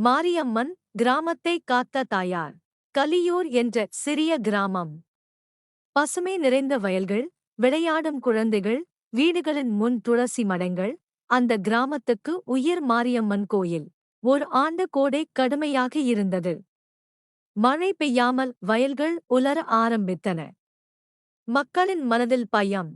மாரியம்மன், கிராமத்தை காத்த தாயார். கலியூர் என்ற சிறிய கிராமம். பசுமை நிறைந்த வயல்கள், விளையாடும் குழந்தைகள், வீடுகளின் முன் துளசி மடங்கள். அந்த கிராமத்துக்கு உயிர் மாரியம்மன் கோயில். ஒரு ஆண்டு கோடை கடுமையாக இருந்தது. மழை பெய்யாமல் வயல்கள் உலர ஆரம்பித்தன. மக்களின் மனதில் பயம்.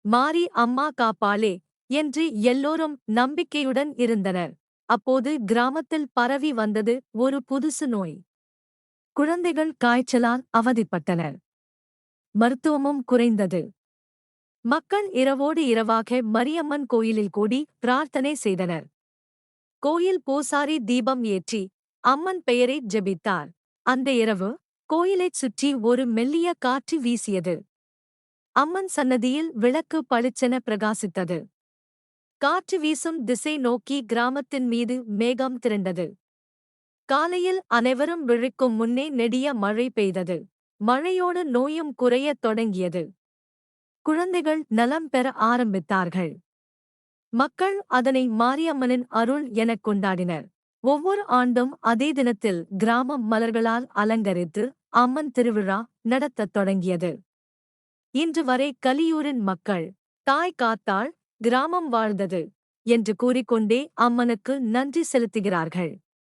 மாரி அம்மா காப்பாளே என்று எல்லோரும் நம்பிக்கையுடன் இருந்தனர். அப்போது கிராமத்தில் பரவி வந்தது ஒரு புதுசு நோய். குழந்தைகள் காய்ச்சலால் அவதிப்பட்டனர். மருத்துவமும் குறைந்தது. மக்கள் இரவோடு இரவாக மரியம்மன் கோயிலில் கூடி பிரார்த்தனை செய்தனர். கோயில் பூசாரி தீபம் ஏற்றி அம்மன் பெயரை ஜெபித்தார். அந்த இரவு கோயிலைச் சுற்றி ஒரு மெல்லிய காற்று வீசியது. அம்மன் சன்னதியில் விளக்கு பளிச்சென பிரகாசித்தது. காற்று வீசும் திசை நோக்கி கிராமத்தின் மீது மேகம் திரண்டது. காலையில் அனைவரும் விழிக்கும் முன்னே நெடிய மழை பெய்தது. மழையோடு நோயும் குறையத் தொடங்கியது. குழந்தைகள் நலம் பெற ஆரம்பித்தார்கள். மக்கள் அதனை மாரியம்மனின் அருள் எனக் கொண்டாடினர். ஒவ்வொரு ஆண்டும் அதே தினத்தில் கிராமம் மலர்களால் அலங்கரித்து அம்மன் திருவிழா நடத்தத் தொடங்கியது. இன்று வரை கலியூரின் மக்கள் தாய் காத்தாள், கிராமம் வாழ்ந்தது என்று கூறிக்கொண்டே அம்மனுக்கு நன்றி செலுத்துகிறார்கள்.